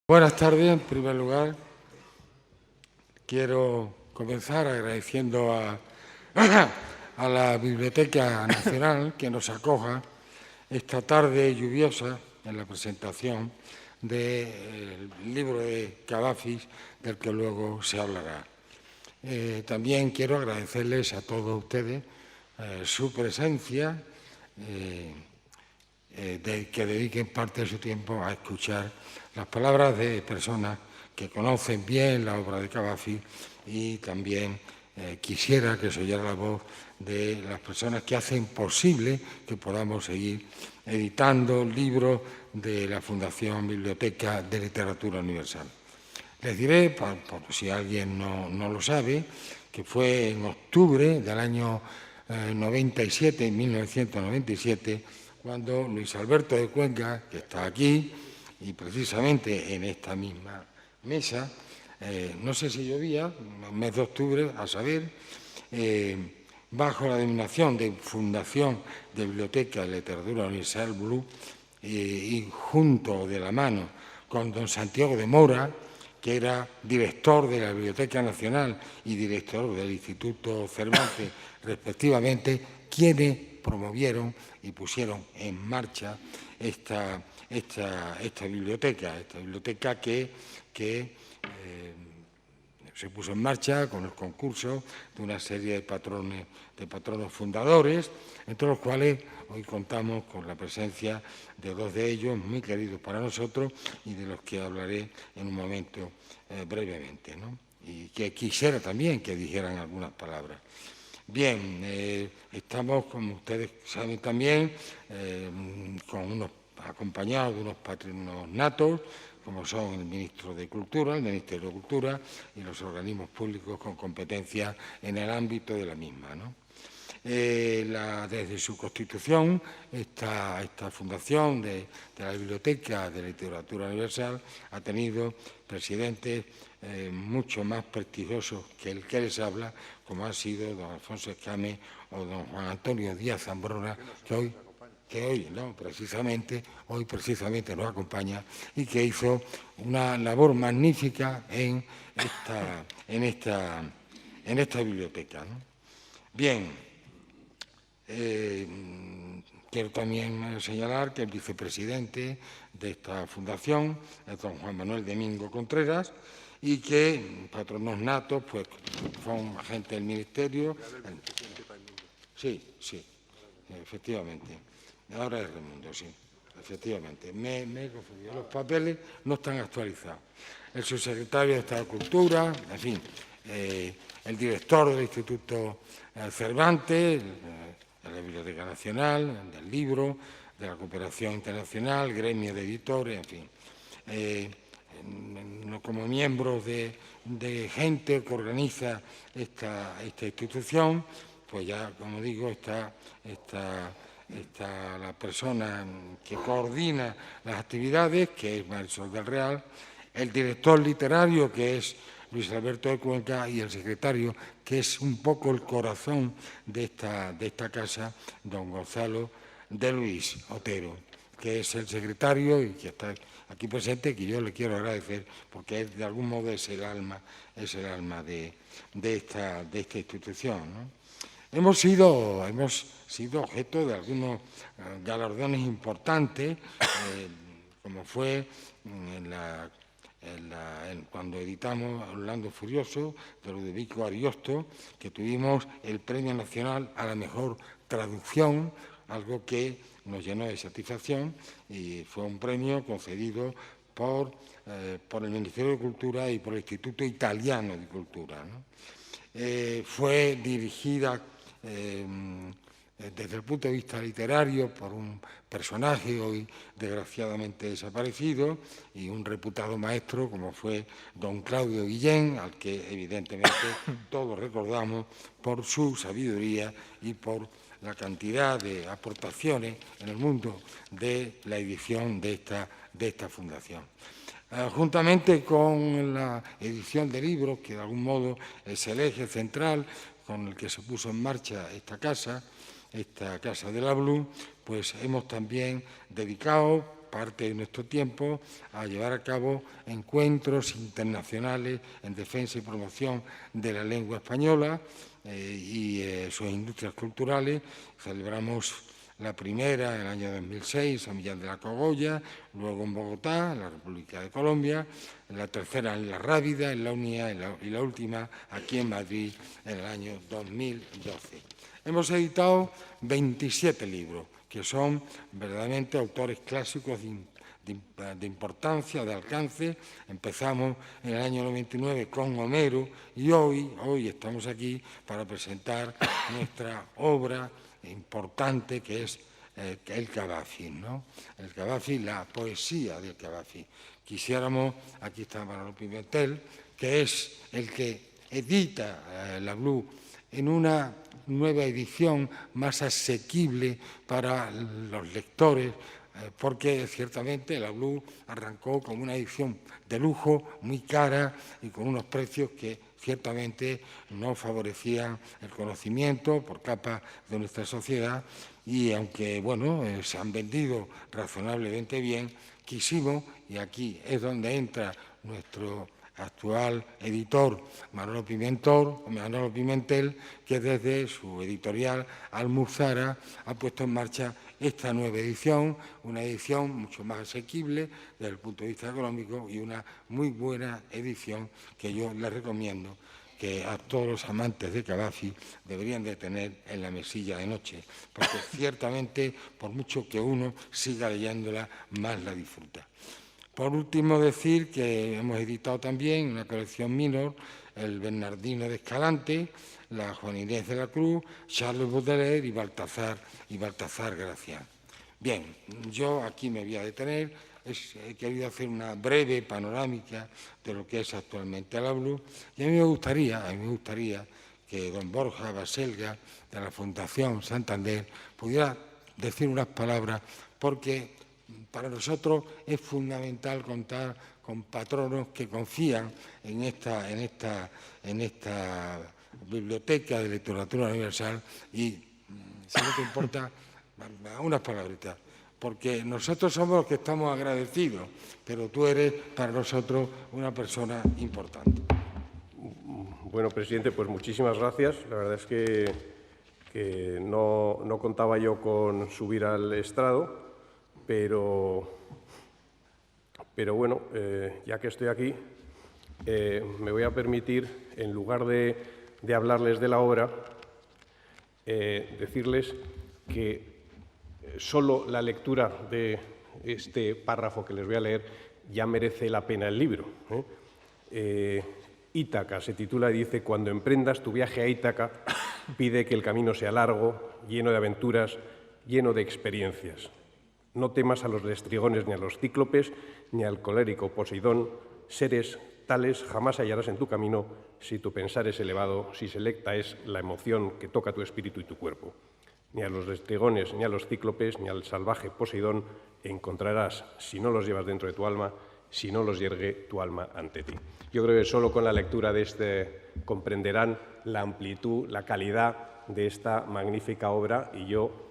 Buenas tardes. En primer lugar, quiero comenzar agradeciendo a la Biblioteca Nacional que nos acoja esta tarde lluviosa en la presentación del libro de Cavafis, del que luego se hablará. También quiero agradecerles a todos ustedes su presencia, que dediquen parte de su tiempo a escuchar las palabras de personas que conocen bien la obra de Cavafis, y también quisiera que se oyera la voz de las personas que hacen posible que podamos seguir editando libros de la Fundación Biblioteca de Literatura Universal. Les diré, por si alguien no lo sabe, que fue en octubre del año 97, 1997, cuando Luis Alberto de Cuenca, que está aquí, y precisamente en esta misma mesa, no sé si llovía, mes de octubre, a saber, bajo la denominación de Fundación de Biblioteca de Literatura Universal, BLU, y junto de la mano con don Santiago de Mora, que era director de la Biblioteca Nacional y director del Instituto Cervantes, respectivamente, quienes promovieron y pusieron en marcha esta biblioteca que se puso en marcha con el concurso de una serie de patronos fundadores, entre los cuales hoy contamos con la presencia de dos de ellos, muy queridos para nosotros, y de los que hablaré en un momento brevemente, ¿no? Y que quisiera también que dijeran algunas palabras. Bien, estamos, como ustedes saben también, acompañados de unos patronos natos, como son el Ministro de Cultura, el Ministerio de Cultura y los organismos públicos con competencia en el ámbito de la misma, ¿no? Desde su constitución, esta fundación de la Biblioteca de Literatura Universal ha tenido presidentes mucho más prestigiosos que el que les habla, como ha sido don Alfonso Escame o don Juan Antonio Díaz Zambrona, que hoy precisamente nos acompaña y que hizo una labor magnífica en esta biblioteca, ¿no? Bien, quiero también señalar que el vicepresidente de esta fundación es don Juan Manuel Domingo Contreras, y que patronos natos pues son agentes del Ministerio. Sí, efectivamente. Ahora es Raimundo, sí, efectivamente. Me he confundido. Los papeles no están actualizados. El subsecretario de Estado de Cultura, en fin, el director del Instituto Cervantes, de la Biblioteca Nacional, del Libro, de la Cooperación Internacional, gremio de editores, en fin. Como miembros de gente que organiza esta institución, pues ya, como digo, está la persona que coordina las actividades, que es Marisol del Real, el director literario, que es Luis Alberto de Cuenca, y el secretario, que es un poco el corazón de esta casa, don Gonzalo de Luis Otero, que es el secretario y que está aquí presente, que yo le quiero agradecer porque de algún modo es el alma de esta institución, ¿no? Hemos sido objeto de algunos galardones importantes, como fue cuando editamos Orlando Furioso, de Ludovico Ariosto, que tuvimos el Premio Nacional a la Mejor Traducción, algo que nos llenó de satisfacción, y fue un premio concedido por el Ministerio de Cultura y por el Instituto Italiano de Cultura, ¿no? Fue dirigida desde el punto de vista literario por un personaje hoy desgraciadamente desaparecido y un reputado maestro como fue don Claudio Guillén, al que evidentemente todos recordamos por su sabiduría y por la cantidad de aportaciones en el mundo de la edición de esta fundación. Juntamente con la edición de libros, que de algún modo es el eje central con el que se puso en marcha esta casa de la BLU, pues hemos también dedicado parte de nuestro tiempo, a llevar a cabo encuentros internacionales en defensa y promoción de la lengua española y sus industrias culturales. Celebramos la primera en el año 2006 en San Millán de la Cogolla, luego en Bogotá, en la República de Colombia, la tercera en La Rábida, en La Unidad y la última aquí en Madrid en el año 2012. Hemos editado 27 libros, que son verdaderamente autores clásicos de importancia, de alcance. Empezamos en el año 99 con Homero y hoy estamos aquí para presentar nuestra obra importante que es el Cavafi, ¿no? El Cavafi, la poesía del Cavafi. Quisiéramos, aquí está Manolo Pimentel, que es el que edita la Blue en una nueva edición más asequible para los lectores, porque ciertamente la Blue arrancó como una edición de lujo, muy cara y con unos precios que ciertamente no favorecían el conocimiento por capa de nuestra sociedad y aunque bueno, se han vendido razonablemente bien, quisimos, y aquí es donde entra nuestro actual editor Manolo Pimentel, que desde su editorial Almuzara ha puesto en marcha esta nueva edición, una edición mucho más asequible desde el punto de vista económico y una muy buena edición que yo les recomiendo que a todos los amantes de Cavafi deberían de tener en la mesilla de noche, porque ciertamente, por mucho que uno siga leyéndola, más la disfruta. Por último, decir que hemos editado también una colección minor, el Bernardino de Escalante, la Juana Inés de la Cruz, Charles Baudelaire y Baltasar Gracián. Bien, yo aquí me voy a detener. He querido hacer una breve panorámica de lo que es actualmente la Blue y a mí me gustaría que don Borja Baselga de la Fundación Santander pudiera decir unas palabras porque para nosotros es fundamental contar con patronos que confían en esta biblioteca de literatura universal y, si no te importa, unas palabritas. Porque nosotros somos los que estamos agradecidos, pero tú eres para nosotros una persona importante. Bueno, presidente, pues muchísimas gracias. La verdad es que no contaba yo con subir al estrado, pero bueno, ya que estoy aquí, me voy a permitir, en lugar de hablarles de la obra, decirles que solo la lectura de este párrafo que les voy a leer ya merece la pena el libro. Ítaca se titula y dice: cuando emprendas tu viaje a Ítaca, pide que el camino sea largo, lleno de aventuras, lleno de experiencias. No temas a los lestrigones ni a los cíclopes, ni al colérico Poseidón. Seres tales jamás hallarás en tu camino si tu pensar es elevado, si selecta es la emoción que toca tu espíritu y tu cuerpo. Ni a los lestrigones, ni a los cíclopes, ni al salvaje Poseidón encontrarás si no los llevas dentro de tu alma, si no los yergue tu alma ante ti. Yo creo que solo con la lectura de este comprenderán la amplitud, la calidad de esta magnífica obra y yo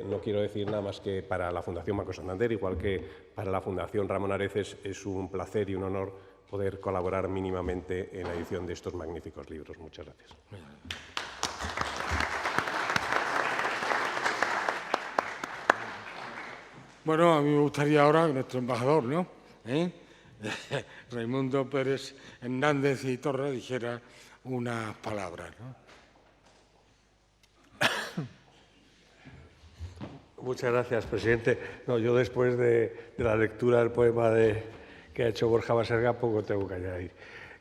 no quiero decir nada más que para la Fundación Banco Santander, igual que para la Fundación Ramón Areces, es un placer y un honor poder colaborar mínimamente en la edición de estos magníficos libros. Muchas gracias. Bueno, a mí me gustaría ahora que nuestro embajador, ¿no? Raimundo Pérez Hernández y Torres dijera unas palabras, ¿no? Muchas gracias, presidente. No, yo después de la lectura del poema que ha hecho Borja Baselga, poco tengo que añadir.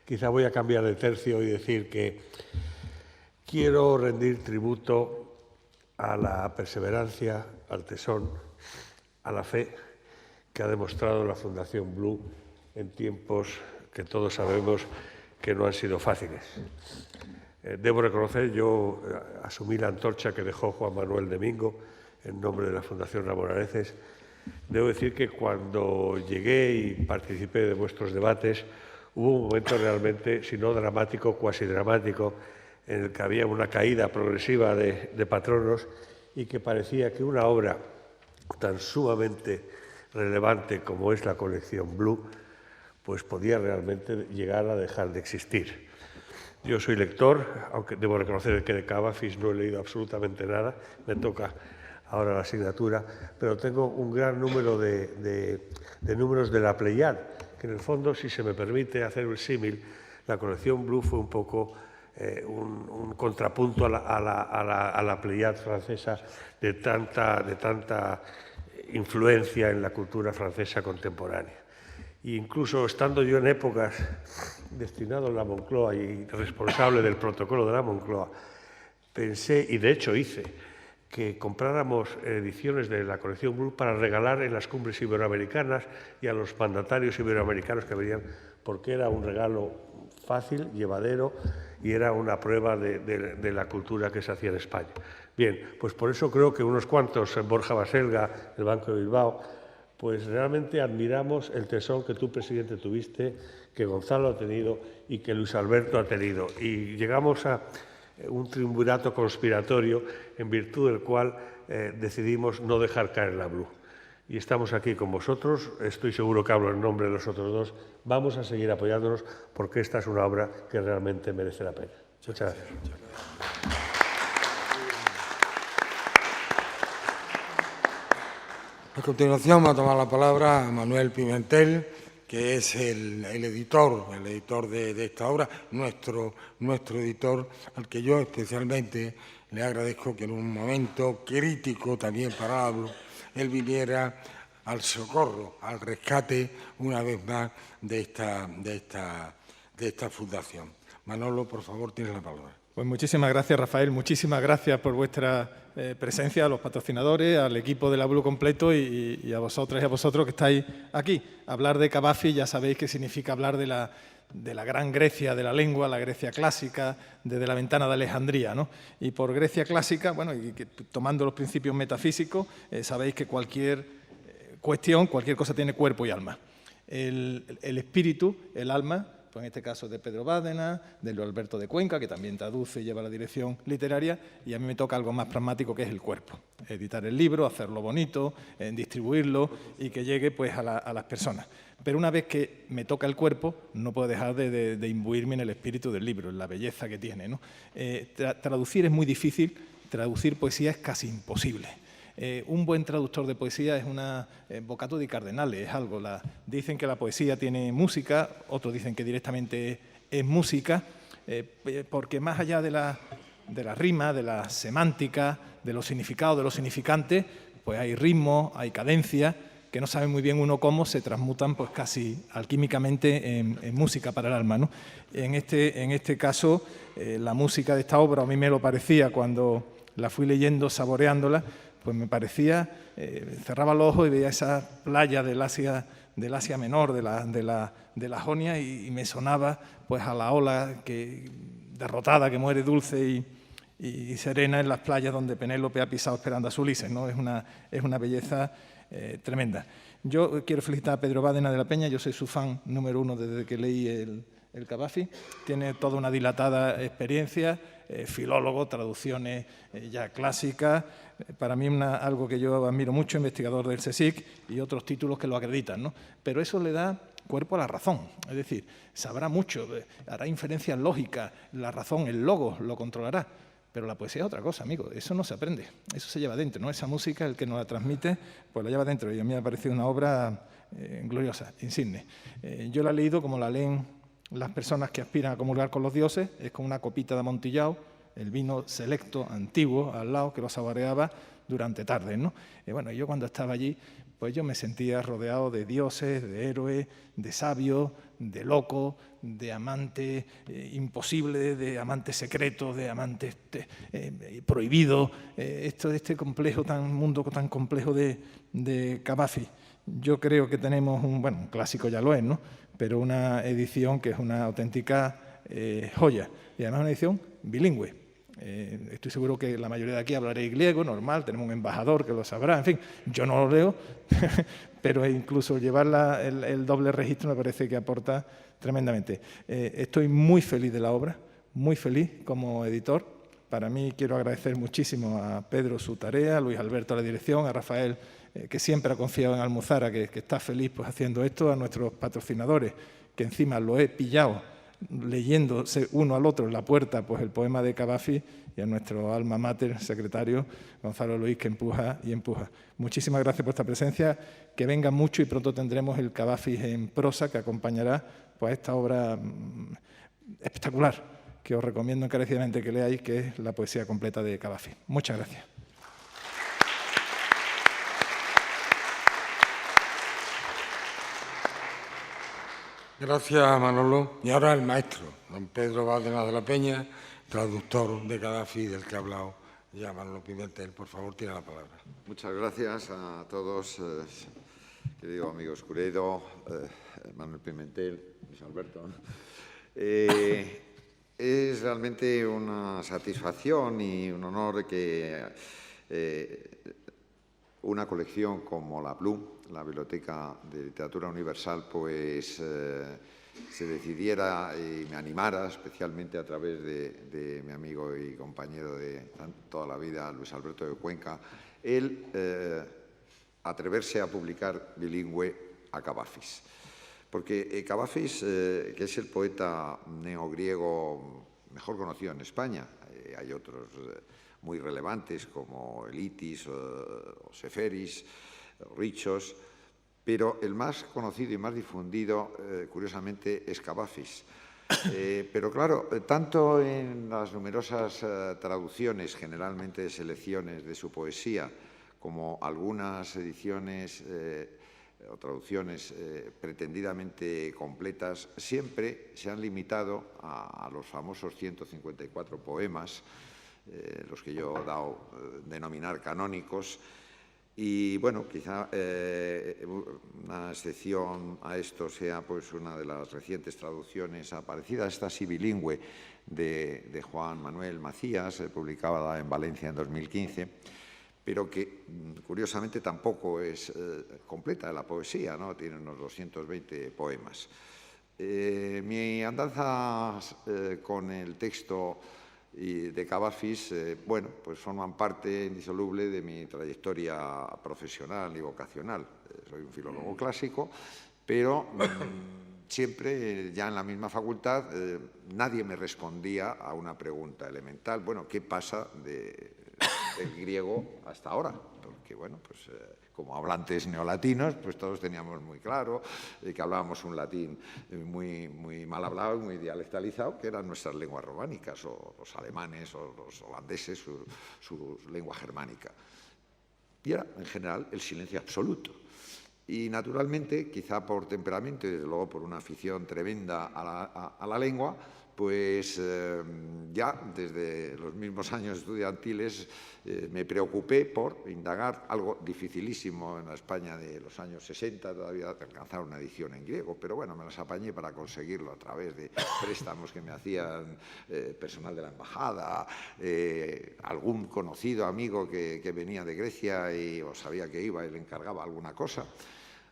Quizá voy a cambiar de tercio y decir que quiero rendir tributo a la perseverancia, al tesón, a la fe que ha demostrado la Fundación Blue en tiempos que todos sabemos que no han sido fáciles. Debo reconocer, yo asumí la antorcha que dejó Juan Manuel Domingo en nombre de la Fundación Ramón Areces. Debo decir que cuando llegué y participé de vuestros debates, hubo un momento realmente, si no dramático, cuasi dramático, en el que había una caída progresiva de patronos y que parecía que una obra tan sumamente relevante como es la colección Blue, pues podía realmente llegar a dejar de existir. Yo soy lector, aunque debo reconocer que de Cavafis no he leído absolutamente nada, me toca ahora la asignatura, pero tengo un gran número de números de la Pléiade, que en el fondo, si se me permite hacer un símil, la colección Blue fue un poco un contrapunto a la Pléiade francesa de tanta influencia en la cultura francesa contemporánea. E incluso estando yo en épocas destinado a la Moncloa y responsable del protocolo de la Moncloa, pensé, y de hecho hice, que compráramos ediciones de la colección Blue para regalar en las cumbres iberoamericanas y a los mandatarios iberoamericanos que venían, porque era un regalo fácil, llevadero, y era una prueba de la cultura que se hacía en España. Bien, pues por eso creo que unos cuantos, Borja Baselga, el Banco de Bilbao, pues realmente admiramos el tesón que tú, presidente, tuviste, que Gonzalo ha tenido y que Luis Alberto ha tenido. Y llegamos a un triunvirato conspiratorio en virtud del cual decidimos no dejar caer la Blue. Y estamos aquí con vosotros, estoy seguro que hablo en nombre de los otros dos, vamos a seguir apoyándonos porque esta es una obra que realmente merece la pena. Muchas gracias. A continuación va a tomar la palabra Manuel Pimentel, que es el editor de esta obra, nuestro editor, al que yo especialmente le agradezco que en un momento crítico también para la Blue, él viniera al socorro, al rescate, una vez más, de esta fundación. Manolo, por favor, tienes la palabra. Pues muchísimas gracias, Rafael. Muchísimas gracias por vuestra presencia, a los patrocinadores, al equipo de la Blue completo y a vosotras y a vosotros que estáis aquí. Hablar de Cavafis ya sabéis que significa hablar de la gran Grecia de la lengua, la Grecia clásica, desde la ventana de Alejandría, ¿no? Y por Grecia clásica, bueno, y tomando los principios metafísicos, sabéis que cualquier cuestión, cualquier cosa tiene cuerpo y alma. El espíritu, el alma, pues en este caso de Pedro Bádena, de Luis Alberto de Cuenca, que también traduce y lleva la dirección literaria, y a mí me toca algo más pragmático, que es el cuerpo. Editar el libro, hacerlo bonito, distribuirlo y que llegue pues, a las personas. Pero una vez que me toca el cuerpo, no puedo dejar de imbuirme en el espíritu del libro, en la belleza que tiene, ¿no? Traducir es muy difícil, traducir poesía es casi imposible. Un buen traductor de poesía es una bocato di cardinale, es algo. Dicen que la poesía tiene música, otros dicen que directamente es música, porque más allá de la rima, de la semántica, de los significados, de los significantes, pues hay ritmo, hay cadencia, que no sabe muy bien uno cómo se transmutan pues casi alquímicamente en música para el alma, ¿no? En este caso, la música de esta obra, a mí me lo parecía cuando la fui leyendo, saboreándola, pues me parecía, cerraba los ojos y veía esa playa del Asia Menor, de la Jonia, y me sonaba pues a la ola derrotada que muere dulce y serena en las playas donde Penélope ha pisado esperando a su Ulises, ¿no? Es una belleza tremenda. Yo quiero felicitar a Pedro Bádena de la Peña, yo soy su fan número 1 desde que leí el Cavafis. Tiene toda una dilatada experiencia, filólogo, traducciones ya clásicas. Para mí algo que yo admiro mucho, investigador del CSIC y otros títulos que lo acreditan, ¿no? Pero eso le da cuerpo a la razón, es decir, sabrá mucho, hará inferencias lógicas, la razón, el logos lo controlará. Pero la poesía es otra cosa, amigo, eso no se aprende, eso se lleva dentro, ¿no? Esa música, el que nos la transmite, pues la lleva dentro, y a mí me ha parecido una obra gloriosa, insigne. Yo la he leído como la leen las personas que aspiran a comulgar con los dioses, es con una copita de amontillado, el vino selecto, antiguo, al lado, que lo saboreaba durante tardes, ¿no? Y bueno, yo cuando estaba allí, pues yo me sentía rodeado de dioses, de héroes, de sabios, de locos, de amantes imposibles, de amantes secretos, de amantes prohibidos. Este mundo tan complejo de Cavafis. Yo creo que tenemos un clásico ya lo es, ¿no? Pero una edición que es una auténtica joya. Y además una edición bilingüe. Estoy seguro que la mayoría de aquí hablaréis griego, normal, tenemos un embajador que lo sabrá, en fin, yo no lo leo, pero incluso llevar el doble registro me parece que aporta tremendamente. Estoy muy feliz de la obra, muy feliz como editor. Para mí quiero agradecer muchísimo a Pedro su tarea, a Luis Alberto la dirección, a Rafael que siempre ha confiado en Almuzara, que está feliz pues, haciendo esto, a nuestros patrocinadores, que encima lo he pillado leyéndose uno al otro en la puerta pues, el poema de Cavafis, y a nuestro alma mater, secretario, Gonzalo Luis, que empuja y empuja. Muchísimas gracias por esta presencia, que venga mucho y pronto tendremos el Cavafis en prosa, que acompañará pues, a esta obra espectacular, que os recomiendo encarecidamente que leáis, que es la poesía completa de Cavafis. Muchas gracias. Gracias, Manolo. Y ahora el maestro, don Pedro Bárdenas de la Peña, traductor de Cavafis, del que ha hablado ya Manolo Pimentel. Por favor, tiene la palabra. Muchas gracias a todos, querido amigo Escuredo, Manuel Pimentel, Luis Alberto. Es realmente una satisfacción y un honor que una colección como la BLU, la Biblioteca de Literatura Universal, pues se decidiera y me animara, especialmente a través de mi amigo y compañero de toda la vida, Luis Alberto de Cuenca, el atreverse a publicar bilingüe a Cavafis. Porque Cavafis, que es el poeta neogriego mejor conocido en España, hay otros muy relevantes como Elitis o Seferis, Richos, pero el más conocido y más difundido, curiosamente, es Cavafis. Pero claro, tanto en las numerosas traducciones, generalmente selecciones de su poesía, como algunas ediciones o traducciones pretendidamente completas, siempre se han limitado a los famosos 154 poemas, los que yo he dado denominar canónicos. Y bueno, quizá una excepción a esto sea pues una de las recientes traducciones aparecidas, esta sí bilingüe, de Juan Manuel Macías, publicada en Valencia en 2015, pero que curiosamente tampoco es completa la poesía, ¿no? Tiene unos 220 poemas. Mi andanza con el texto de Cavafis, bueno, pues forman parte indisoluble de mi trayectoria profesional y vocacional. Soy un filólogo clásico, pero siempre, ya en la misma facultad, nadie me respondía a una pregunta elemental. Bueno, ¿qué pasa del griego hasta ahora? Porque, bueno, pues como hablantes neolatinos, pues todos teníamos muy claro que hablábamos un latín muy, muy mal hablado, muy dialectalizado, que eran nuestras lenguas románicas, o los alemanes o los holandeses, su lengua germánica. Y era, en general, el silencio absoluto. Y, naturalmente, quizá por temperamento y, desde luego, por una afición tremenda a la lengua, pues ya desde los mismos años estudiantiles me preocupé por indagar algo dificilísimo en la España de los años 60, todavía alcanzar una edición en griego, pero bueno, me las apañé para conseguirlo a través de préstamos que me hacían personal de la embajada, algún conocido amigo que venía de Grecia o sabía que iba y le encargaba alguna cosa.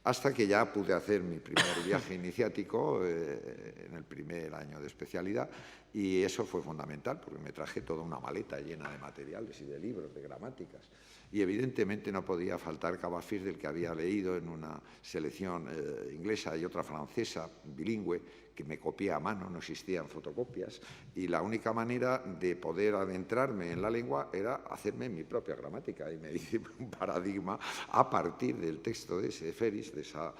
Hasta que ya pude hacer mi primer viaje iniciático en el primer año de especialidad, y eso fue fundamental porque me traje toda una maleta llena de materiales y de libros, de gramáticas. Y evidentemente no podía faltar Cavafis, del que había leído en una selección inglesa y otra francesa, bilingüe, que me copié a mano, no existían fotocopias, y la única manera de poder adentrarme en la lengua era hacerme mi propia gramática, y me hice un paradigma a partir del texto de Seferis, de esa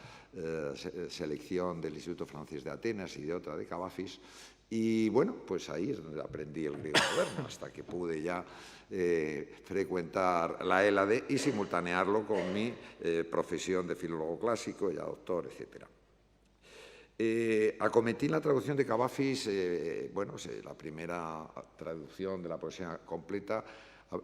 selección del Instituto Francés de Atenas y de otra de Cavafis. Y bueno, pues ahí es donde aprendí el griego moderno, hasta que pude ya frecuentar la Hélade y simultanearlo con mi profesión de filólogo clásico, ya doctor, etc. Acometí la traducción de Cavafis, bueno, la primera traducción de la poesía completa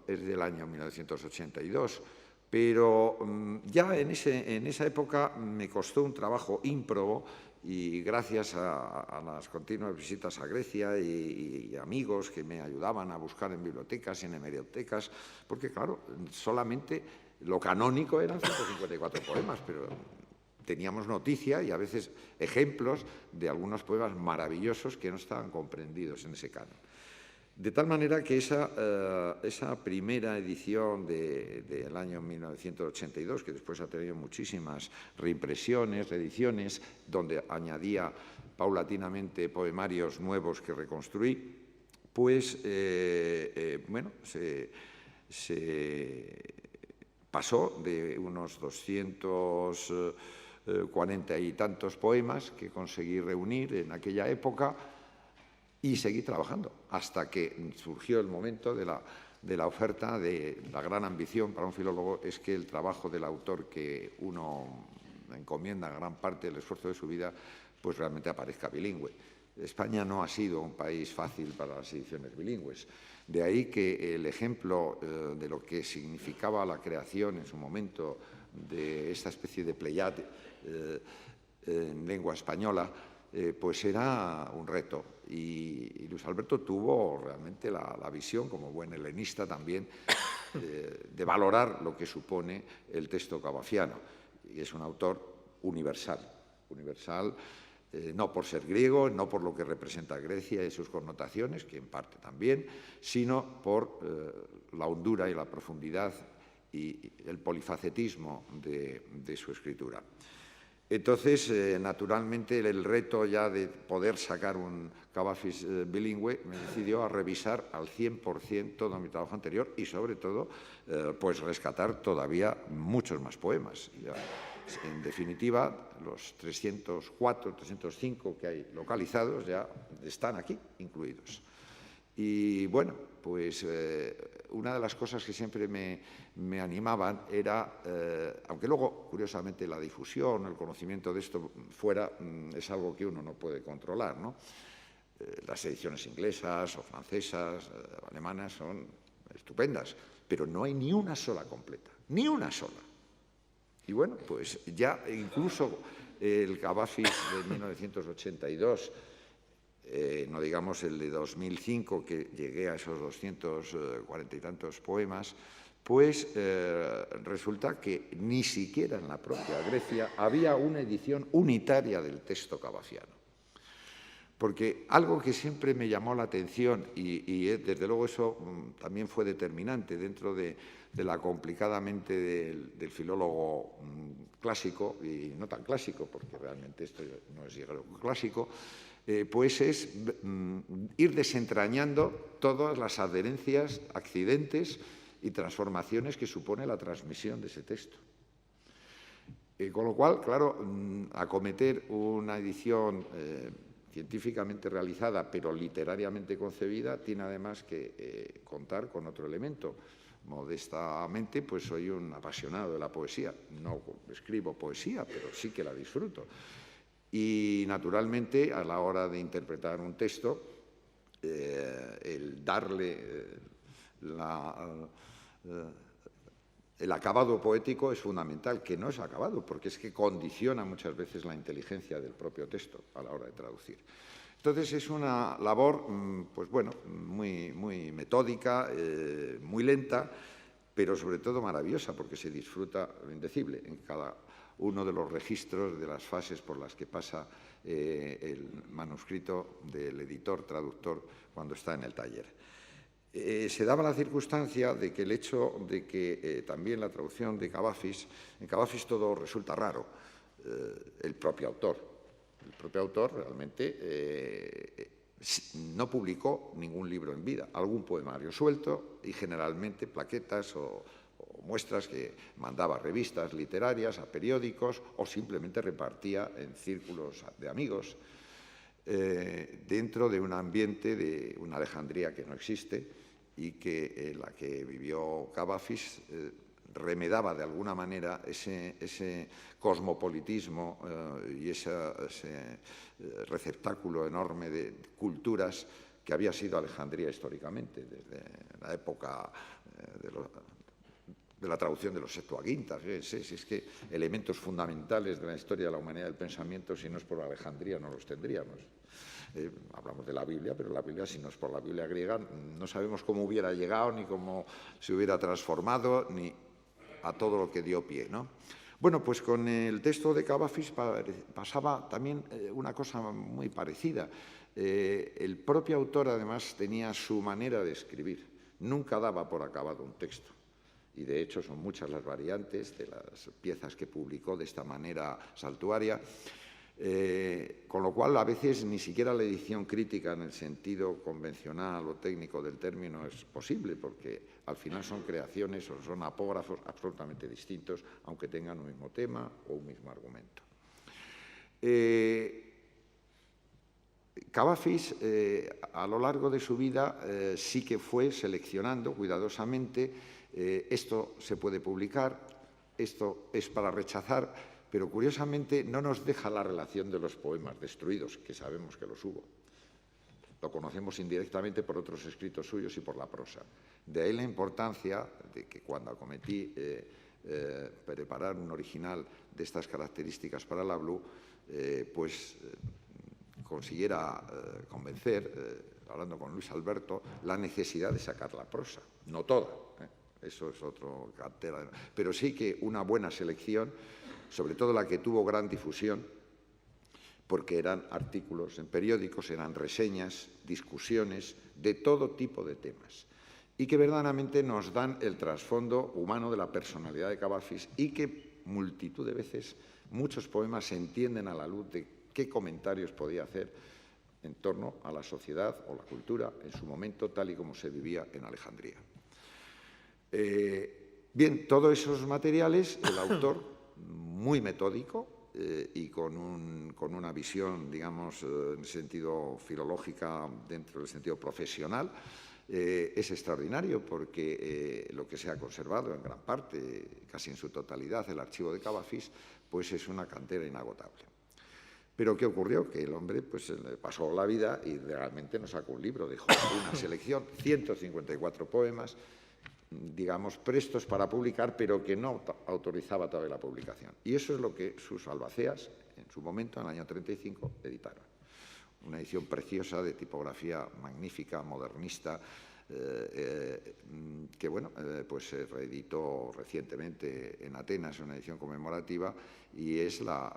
es del año 1982, pero ya en esa época me costó un trabajo ímprobo, y gracias a las continuas visitas a Grecia y amigos que me ayudaban a buscar en bibliotecas y en hemerotecas, porque claro, solamente lo canónico eran 154 poemas, pero teníamos noticia y a veces ejemplos de algunos poemas maravillosos que no estaban comprendidos en ese canon. De tal manera que esa primera edición del año 1982, que después ha tenido muchísimas reimpresiones, reediciones, donde añadía paulatinamente poemarios nuevos que reconstruí, pues, bueno, se pasó de unos 240 y tantos poemas que conseguí reunir en aquella época, y seguí trabajando hasta que surgió el momento de la oferta, de la gran ambición para un filólogo, es que el trabajo del autor que uno encomienda gran parte del esfuerzo de su vida, pues realmente aparezca bilingüe. España no ha sido un país fácil para las ediciones bilingües. De ahí que el ejemplo de lo que significaba la creación en su momento de esta especie de Pléiade en lengua española, pues era un reto. Y Luis Alberto tuvo realmente la visión, como buen helenista también, de valorar lo que supone el texto cavafiano. Y es un autor universal, no por ser griego, no por lo que representa Grecia y sus connotaciones, que en parte también, sino por la hondura y la profundidad y el polifacetismo de su escritura. Entonces, naturalmente, el reto ya de poder sacar un Cavafis bilingüe me decidió a revisar al 100% todo mi trabajo anterior y, sobre todo, pues rescatar todavía muchos más poemas. Ya, en definitiva, los 304, 305 que hay localizados ya están aquí incluidos. Y bueno, pues una de las cosas que siempre me animaban era, aunque luego, curiosamente, la difusión, el conocimiento de esto fuera es algo que uno no puede controlar, ¿no? Las ediciones inglesas o francesas, alemanas son estupendas, pero no hay ni una sola completa, ni una sola. Y bueno, pues ya incluso el Cavafis de 1982, no digamos el de 2005, que llegué a esos 240 y tantos poemas, pues resulta que ni siquiera en la propia Grecia había una edición unitaria del texto cavafiano. Porque algo que siempre me llamó la atención, y desde luego eso también fue determinante dentro de la complicada mente del filólogo clásico, y no tan clásico, porque realmente esto no es clásico, pues es ir desentrañando todas las adherencias, accidentes y transformaciones que supone la transmisión de ese texto. Con lo cual, claro, acometer una edición científicamente realizada, pero literariamente concebida, tiene además que contar con otro elemento. Modestamente, pues soy un apasionado de la poesía. No escribo poesía, pero sí que la disfruto. Y, naturalmente, a la hora de interpretar un texto, el darle el acabado poético es fundamental, que no es acabado, porque es que condiciona muchas veces la inteligencia del propio texto a la hora de traducir. Entonces, es una labor, pues bueno, muy metódica, muy lenta, pero sobre todo maravillosa, porque se disfruta lo indecible en cada uno de los registros de las fases por las que pasa el manuscrito del editor, traductor, cuando está en el taller. Se daba la circunstancia de que el hecho de que también la traducción de Cavafis, en Cavafis todo resulta raro, el propio autor realmente no publicó ningún libro en vida, algún poemario suelto y generalmente plaquetas o muestras que mandaba a revistas literarias, a periódicos o simplemente repartía en círculos de amigos dentro de un ambiente de una Alejandría que no existe y que en la que vivió Cavafis remedaba de alguna manera ese cosmopolitismo y ese receptáculo enorme de culturas que había sido Alejandría históricamente, desde la época de la traducción de los Septuagintas. Si es que elementos fundamentales de la historia de la humanidad del pensamiento, si no es por Alejandría, no los tendríamos. Hablamos de la Biblia, pero la Biblia, si no es por la Biblia griega, no sabemos cómo hubiera llegado, ni cómo se hubiera transformado, ni a todo lo que dio pie, ¿no? Bueno, pues con el texto de Cavafis pasaba también una cosa muy parecida. El propio autor, además, tenía su manera de escribir. Nunca daba por acabado un texto. Y, de hecho, son muchas las variantes de las piezas que publicó de esta manera saltuaria. Con lo cual, a veces, ni siquiera la edición crítica en el sentido convencional o técnico del término es posible, porque al final son creaciones o son apógrafos absolutamente distintos, aunque tengan un mismo tema o un mismo argumento. Cavafis, a lo largo de su vida, sí que fue seleccionando cuidadosamente esto se puede publicar, esto es para rechazar, pero curiosamente no nos deja la relación de los poemas destruidos, que sabemos que los hubo. Lo conocemos indirectamente por otros escritos suyos y por la prosa. De ahí la importancia de que cuando acometí preparar un original de estas características para la Blue, consiguiera convencer, hablando con Luis Alberto, la necesidad de sacar la prosa. No toda, eso es otro cartera, pero sí que una buena selección, sobre todo la que tuvo gran difusión, porque eran artículos en periódicos, eran reseñas, discusiones de todo tipo de temas, y que verdaderamente nos dan el trasfondo humano de la personalidad de Cavafis y que multitud de veces muchos poemas se entienden a la luz de qué comentarios podía hacer en torno a la sociedad o la cultura en su momento tal y como se vivía en Alejandría. Bien, todos esos materiales, el autor, muy metódico y con una visión, digamos, en sentido filológica, dentro del sentido profesional, es extraordinario porque lo que se ha conservado en gran parte, casi en su totalidad, el archivo de Cavafis, pues es una cantera inagotable. Pero ¿qué ocurrió? Que el hombre pues, le pasó la vida y realmente no sacó un libro, dejó una selección, 154 poemas, digamos, prestos para publicar, pero que no autorizaba todavía la publicación. Y eso es lo que sus albaceas, en su momento, en el año 35, editaron. Una edición preciosa, de tipografía magnífica, modernista, que, bueno, pues se reeditó recientemente en Atenas, una edición conmemorativa, y es la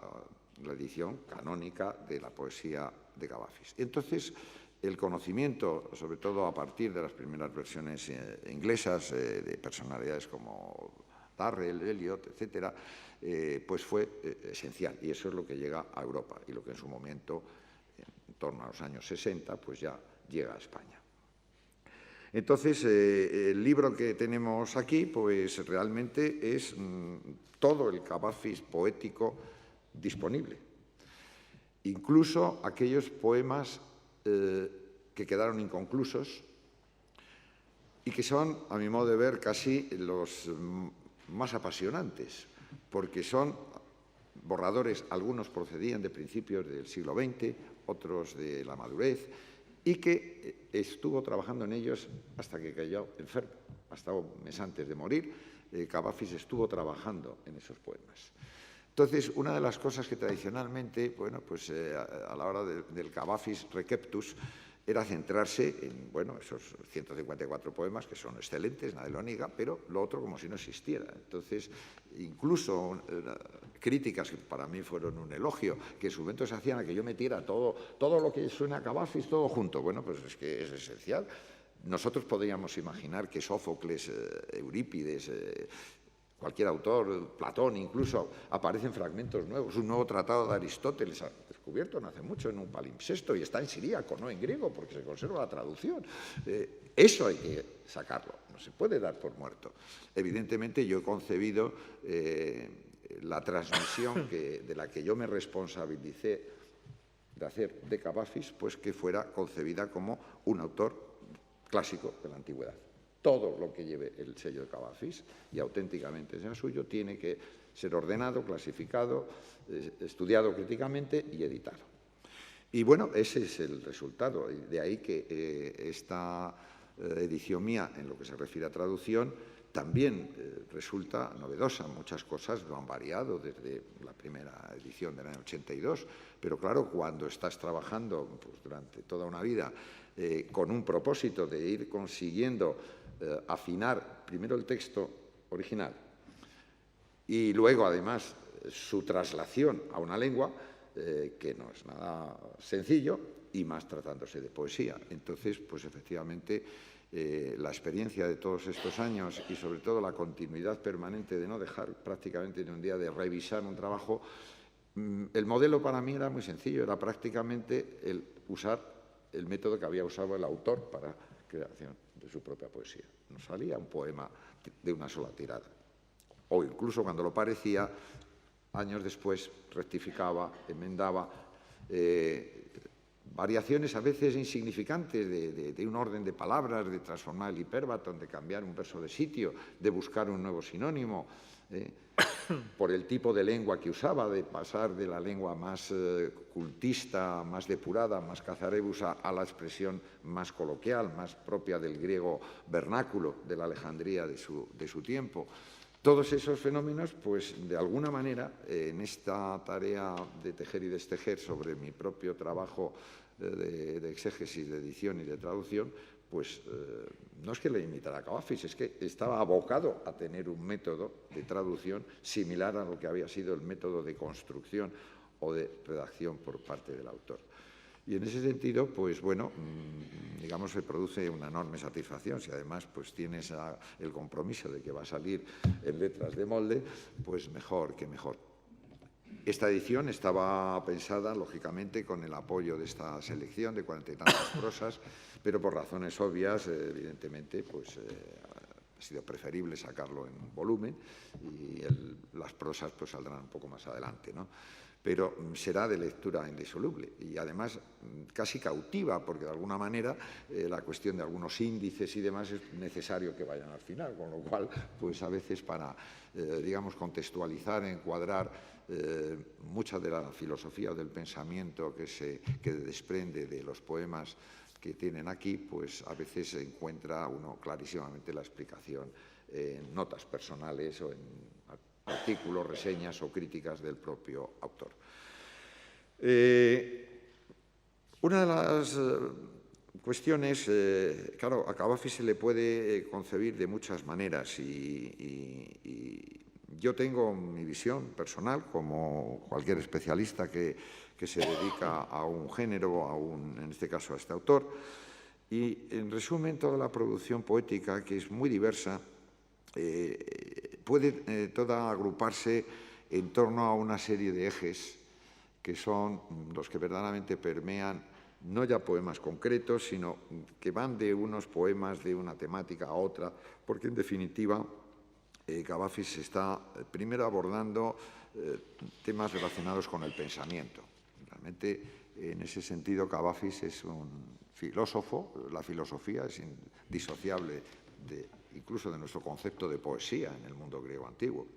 edición canónica de la poesía de Cavafis. Entonces, el conocimiento, sobre todo a partir de las primeras versiones inglesas de personalidades como Darrell, Eliot, etcétera, pues fue esencial. Y eso es lo que llega a Europa y lo que en su momento, en torno a los años 60, pues ya llega a España. Entonces, el libro que tenemos aquí, pues realmente es todo el Cavafis poético disponible. Incluso aquellos poemas que quedaron inconclusos y que son, a mi modo de ver, casi los más apasionantes, porque son borradores, algunos procedían de principios del siglo XX, otros de la madurez, y que estuvo trabajando en ellos hasta que cayó enfermo, hasta un mes antes de morir. Cavafis estuvo trabajando en esos poemas. Entonces, una de las cosas que tradicionalmente, bueno, pues a la hora del Cavafis Receptus, era centrarse en, bueno, esos 154 poemas, que son excelentes, nadie lo niega, pero lo otro como si no existiera. Entonces, incluso críticas que para mí fueron un elogio, que en su momento se hacían a que yo metiera todo lo que suena a Cavafis, todo junto. Bueno, pues es que es esencial. Nosotros podríamos imaginar que Sófocles, Eurípides, cualquier autor, Platón incluso, aparecen fragmentos nuevos. Un nuevo tratado de Aristóteles descubierto no hace mucho en un palimpsesto y está en siríaco, no en griego, porque se conserva la traducción. Eso hay que sacarlo, no se puede dar por muerto. Evidentemente yo he concebido la transmisión de la que yo me responsabilicé de hacer de Cavafis, pues que fuera concebida como un autor clásico de la antigüedad. Todo lo que lleve el sello de Cavafis, y auténticamente sea suyo, tiene que ser ordenado, clasificado, estudiado críticamente y editado. Y bueno, ese es el resultado. Y de ahí que esta edición mía, en lo que se refiere a traducción, también resulta novedosa. Muchas cosas no han variado desde la primera edición del año 82, pero claro, cuando estás trabajando pues, durante toda una vida con un propósito de ir consiguiendo afinar primero el texto original, y luego, además, su traslación a una lengua que no es nada sencillo, y más tratándose de poesía. Entonces, pues efectivamente, la experiencia de todos estos años y sobre todo la continuidad permanente de no dejar prácticamente ni un día de revisar un trabajo, el modelo para mí era muy sencillo, era prácticamente el usar el método que había usado el autor para creación de su propia poesía. No salía un poema de una sola tirada. O incluso cuando lo parecía, años después rectificaba, enmendaba, variaciones a veces insignificantes de un orden de palabras, de transformar el hipérbaton, de cambiar un verso de sitio, de buscar un nuevo sinónimo, por el tipo de lengua que usaba, de pasar de la lengua más cultista, más depurada, más cazarebus, a la expresión más coloquial, más propia del griego vernáculo, de la Alejandría de su tiempo. Todos esos fenómenos, pues de alguna manera, en esta tarea de tejer y destejer sobre mi propio trabajo de exégesis, de edición y de traducción, pues no es que le imitara a Cavafis, es que estaba abocado a tener un método de traducción similar a lo que había sido el método de construcción o de redacción por parte del autor. Y en ese sentido, pues bueno, digamos, se produce una enorme satisfacción. Si además pues tienes el compromiso de que va a salir en letras de molde, pues mejor que mejor. Esta edición estaba pensada, lógicamente, con el apoyo de esta selección de 40 y tantas prosas, pero por razones obvias, evidentemente, pues ha sido preferible sacarlo en volumen y las prosas pues saldrán un poco más adelante, ¿no? Pero será de lectura indisoluble y además casi cautiva, porque de alguna manera la cuestión de algunos índices y demás es necesario que vayan al final, con lo cual, pues a veces para, digamos, contextualizar, encuadrar mucha de la filosofía o del pensamiento que desprende de los poemas que tienen aquí, pues a veces se encuentra uno clarísimamente la explicación en notas personales o en artículos, reseñas o críticas del propio autor. Una de las cuestiones, claro, a Cavafis se le puede concebir de muchas maneras y yo tengo mi visión personal, como cualquier especialista que se dedica a un género, en este caso a este autor, y en resumen toda la producción poética, que es muy diversa, puede toda agruparse en torno a una serie de ejes que son los que verdaderamente permean no ya poemas concretos, sino que van de unos poemas de una temática a otra, porque en definitiva Cavafis está primero abordando temas relacionados con el pensamiento. Realmente, en ese sentido, Cavafis es un filósofo, la filosofía es indisociable incluso de nuestro concepto de poesía en el mundo griego antiguo.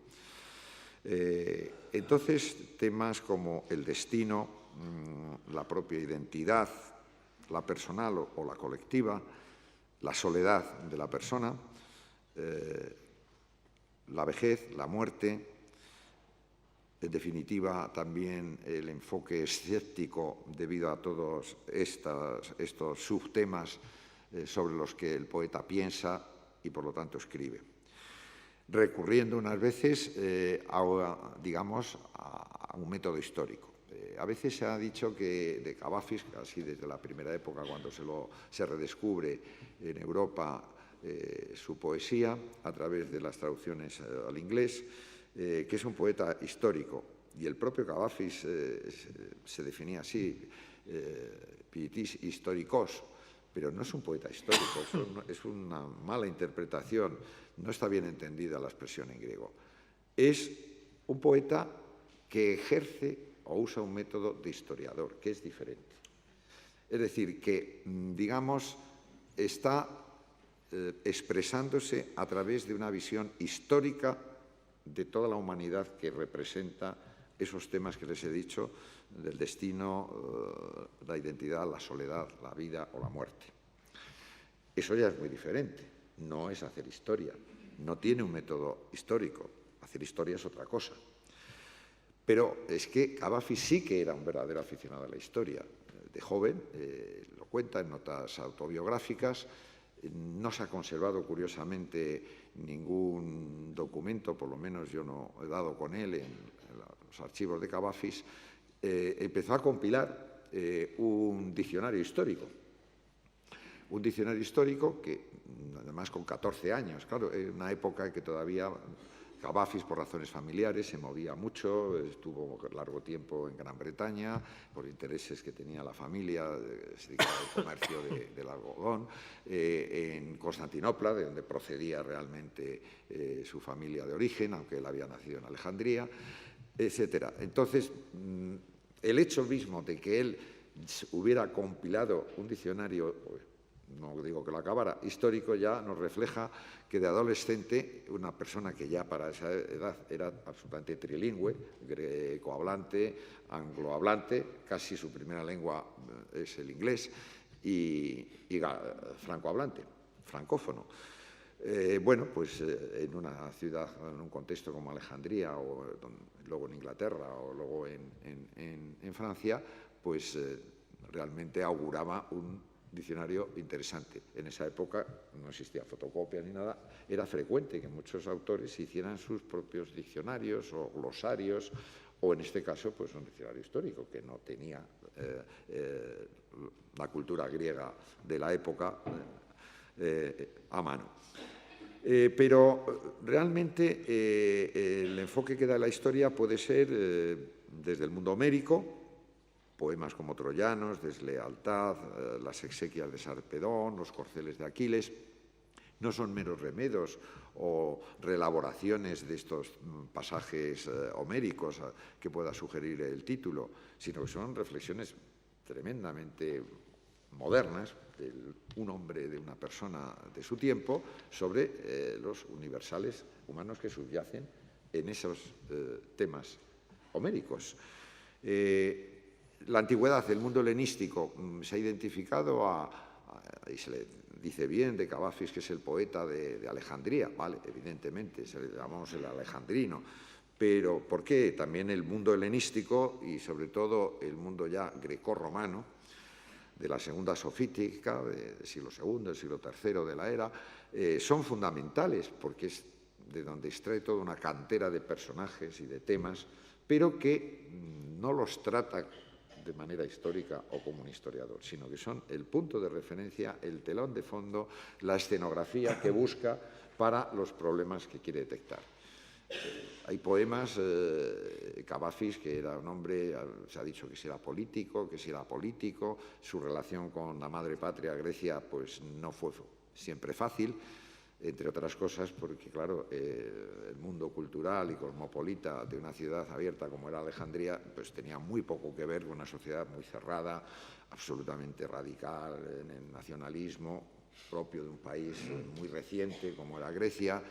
Entonces, temas como el destino, la propia identidad, la personal o la colectiva, la soledad de la persona, la vejez, la muerte, en definitiva también el enfoque escéptico debido a todos estos subtemas sobre los que el poeta piensa y por lo tanto escribe, recurriendo unas veces digamos, a un método histórico. A veces se ha dicho que de Cavafis, así desde la primera época cuando se redescubre en Europa su poesía a través de las traducciones al inglés, que es un poeta histórico. Y el propio Cavafis se definía así, poetis históricos, pero no es un poeta histórico, es una mala interpretación, no está bien entendida la expresión en griego. Es un poeta que ejerce o usa un método de historiador, que es diferente. Es decir, que, digamos, está expresándose a través de una visión histórica de toda la humanidad que representa esos temas que les he dicho, del destino, la identidad, la soledad, la vida o la muerte. Eso ya es muy diferente, no es hacer historia, no tiene un método histórico, hacer historia es otra cosa. Pero es que Cavafis sí que era un verdadero aficionado a la historia. De joven, lo cuenta en notas autobiográficas, no se ha conservado, curiosamente, ningún documento, por lo menos yo no he dado con él en los archivos de Cavafis, empezó a compilar un diccionario histórico. Un diccionario histórico que, además, con 14 años, claro, en una época en que todavía Cavafis, por razones familiares, se movía mucho, estuvo largo tiempo en Gran Bretaña, por intereses que tenía la familia, se dedicaba al comercio del algodón, en Constantinopla, de donde procedía realmente su familia de origen, aunque él había nacido en Alejandría, etcétera. Entonces, el hecho mismo de que él hubiera compilado un diccionario, no digo que lo acabara, histórico, ya nos refleja que de adolescente, una persona que ya para esa edad era absolutamente trilingüe, grecohablante, anglohablante, casi su primera lengua es el inglés, y francohablante, francófono. Bueno, pues en una ciudad, en un contexto como Alejandría, o luego en Inglaterra, o luego en Francia, pues realmente auguraba un diccionario interesante. En esa época no existía fotocopia ni nada, era frecuente que muchos autores hicieran sus propios diccionarios o glosarios, o en este caso, pues un diccionario histórico que no tenía la cultura griega de la época a mano. Pero realmente el enfoque que da la historia puede ser desde el mundo homérico, poemas como Troyanos, Deslealtad, las exequias de Sarpedón, los corceles de Aquiles, no son meros remedos o reelaboraciones de estos pasajes homéricos que pueda sugerir el título, sino que son reflexiones tremendamente modernas de un hombre, de una persona de su tiempo, sobre los universales humanos que subyacen en esos temas homéricos. La antigüedad, el mundo helenístico, se ha identificado y se le dice bien de Cavafis que es el poeta de Alejandría, vale, evidentemente, se le llamamos el alejandrino, pero ¿por qué? También el mundo helenístico y sobre todo el mundo ya grecorromano, de la segunda sofítica, del siglo II, del siglo III de la era, son fundamentales porque es de donde extrae toda una cantera de personajes y de temas, pero que no los trata de manera histórica o como un historiador, sino que son el punto de referencia, el telón de fondo, la escenografía que busca para los problemas que quiere detectar. Hay poemas, Cavafis, que era un hombre, se ha dicho que si era político, que si era político, su relación con la madre patria, Grecia, pues no fue siempre fácil, entre otras cosas porque, claro, el mundo cultural y cosmopolita de una ciudad abierta como era Alejandría, pues tenía muy poco que ver con una sociedad muy cerrada, absolutamente radical en el nacionalismo propio de un país muy reciente como era Grecia,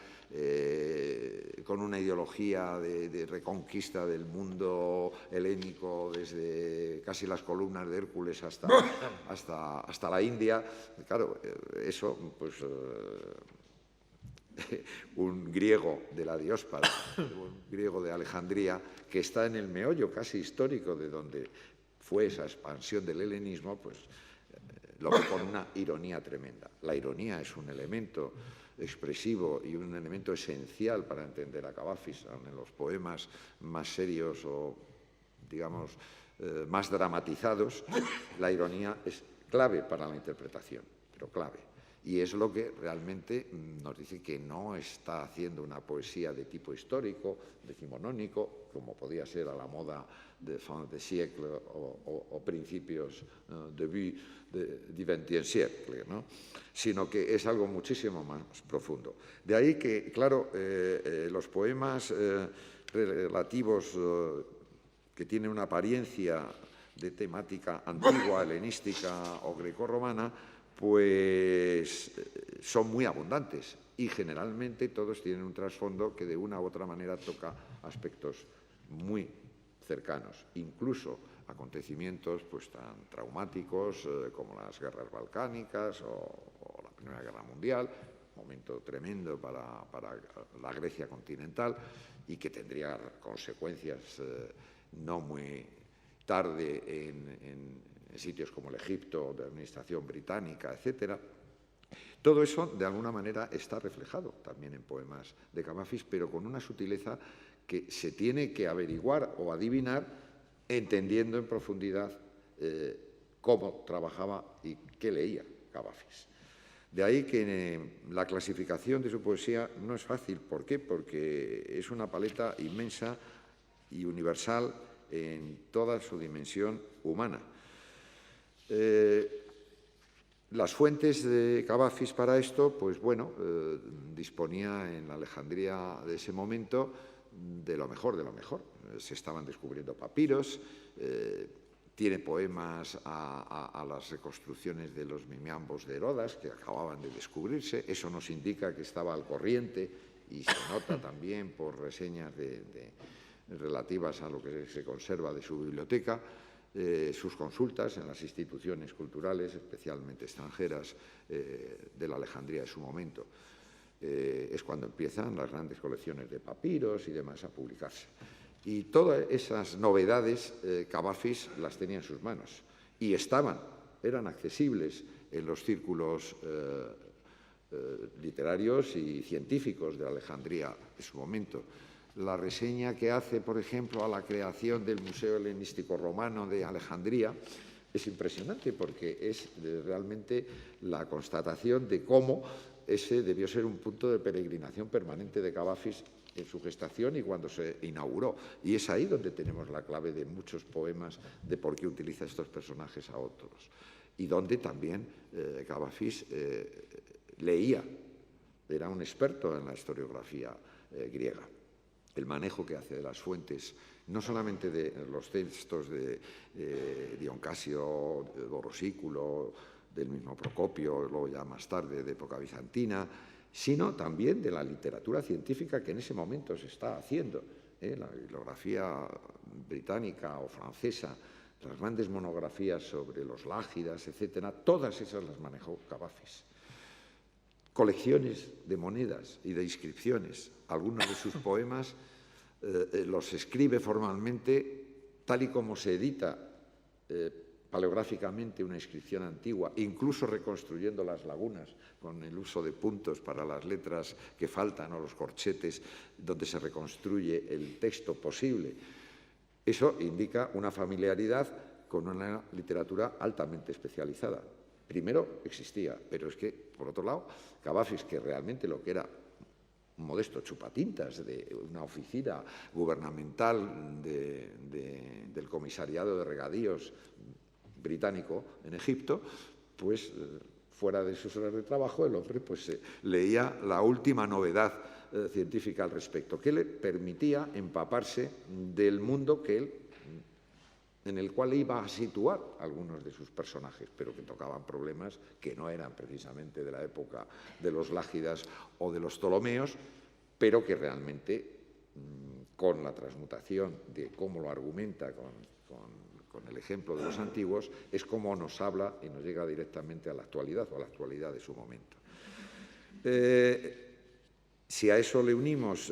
con una ideología de reconquista del mundo helénico desde casi las columnas de Hércules hasta la India. Claro, eso, pues un griego de la Dióspara, un griego de Alejandría, que está en el meollo casi histórico de donde fue esa expansión del helenismo, pues lo ve con una ironía tremenda. La ironía es un elemento expresivo y un elemento esencial para entender a Cavafis. En los poemas más serios o, digamos, más dramatizados, la ironía es clave para la interpretación, pero clave. Y es lo que realmente nos dice que no está haciendo una poesía de tipo histórico, decimonónico, como podía ser a la moda de fin de siècle o principios début du XXe siècle, ¿no? Sino que es algo muchísimo más profundo. De ahí que, claro, los poemas relativos que tienen una apariencia de temática antigua, helenística o grecorromana, pues son muy abundantes y generalmente todos tienen un trasfondo que de una u otra manera toca aspectos muy cercanos, incluso acontecimientos pues tan traumáticos como las guerras balcánicas o la Primera Guerra Mundial, momento tremendo para la Grecia continental y que tendría consecuencias no muy tarde en sitios como el Egipto de administración británica, etcétera, Todo eso, de alguna manera, está reflejado también en poemas de Cavafis, pero con una sutileza que se tiene que averiguar o adivinar entendiendo en profundidad cómo trabajaba y qué leía Cavafis. De ahí que la clasificación de su poesía no es fácil. ¿Por qué? Porque es una paleta inmensa y universal en toda su dimensión humana. Las fuentes de Cavafis para esto, pues bueno, disponía en la Alejandría de ese momento de lo mejor de lo mejor. Se estaban descubriendo papiros, tiene poemas a las reconstrucciones de los mimiambos de Herodas, que acababan de descubrirse. Eso nos indica que estaba al corriente y se nota también por reseñas relativas a lo que se conserva de su biblioteca. Sus consultas en las instituciones culturales, especialmente extranjeras, de la Alejandría de su momento. Es cuando empiezan las grandes colecciones de papiros y demás a publicarse. Y todas esas novedades Cavafis las tenía en sus manos y eran accesibles en los círculos literarios y científicos de Alejandría de su momento. La reseña que hace, por ejemplo, a la creación del Museo Helenístico Romano de Alejandría es impresionante porque es realmente la constatación de cómo ese debió ser un punto de peregrinación permanente de Cavafis en su gestación y cuando se inauguró. Y es ahí donde tenemos la clave de muchos poemas de por qué utiliza estos personajes a otros. Y donde también Cavafis leía, era un experto en la historiografía griega. El manejo que hace de las fuentes, no solamente de los textos de Dion Casio, de Dorosículo, del mismo Procopio, luego ya más tarde de época bizantina, sino también de la literatura científica que en ese momento se está haciendo. La bibliografía británica o francesa, las grandes monografías sobre los lágidas, etcétera, todas esas las manejó Cavafis. Colecciones de monedas y de inscripciones. Algunos de sus poemas los escribe formalmente tal y como se edita paleográficamente una inscripción antigua, incluso reconstruyendo las lagunas con el uso de puntos para las letras que faltan o los corchetes donde se reconstruye el texto posible. Eso indica una familiaridad con una literatura altamente especializada. Primero existía, pero es que, por otro lado, Cavafis, que realmente lo que era un modesto chupatintas de una oficina gubernamental del Comisariado de Regadíos británico en Egipto, pues fuera de sus horas de trabajo el hombre pues leía la última novedad científica al respecto, que le permitía empaparse del mundo en el cual iba a situar algunos de sus personajes, pero que tocaban problemas que no eran precisamente de la época de los lágidas o de los ptolomeos, pero que realmente con la transmutación de cómo lo argumenta con el ejemplo de los antiguos, es como nos habla y nos llega directamente a la actualidad o a la actualidad de su momento. Si a eso le unimos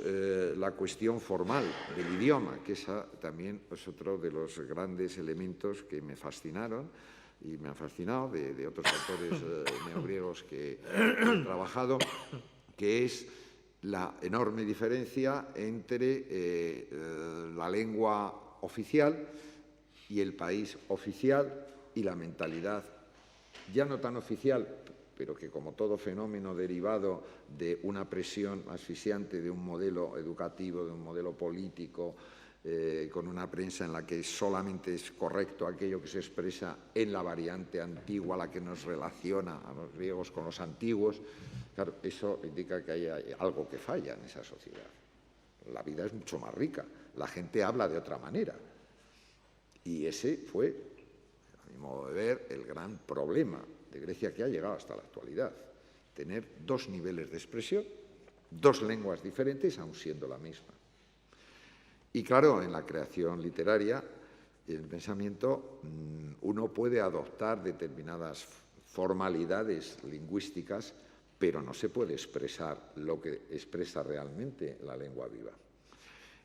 la cuestión formal del idioma, que esa también es otro de los grandes elementos que me fascinaron y me han fascinado de otros autores neogriegos que he trabajado, que es la enorme diferencia entre la lengua oficial y el país oficial y la mentalidad ya no tan oficial, pero que como todo fenómeno derivado de una presión asfixiante de un modelo educativo, de un modelo político, con una prensa en la que solamente es correcto aquello que se expresa en la variante antigua, la que nos relaciona a los griegos con los antiguos, claro, eso indica que hay algo que falla en esa sociedad. La vida es mucho más rica, la gente habla de otra manera. Y ese fue, a mi modo de ver, el gran problema de Grecia que ha llegado hasta la actualidad. Tener dos niveles de expresión, dos lenguas diferentes, aun siendo la misma. Y claro, en la creación literaria, en el pensamiento, uno puede adoptar determinadas formalidades lingüísticas, pero no se puede expresar lo que expresa realmente la lengua viva.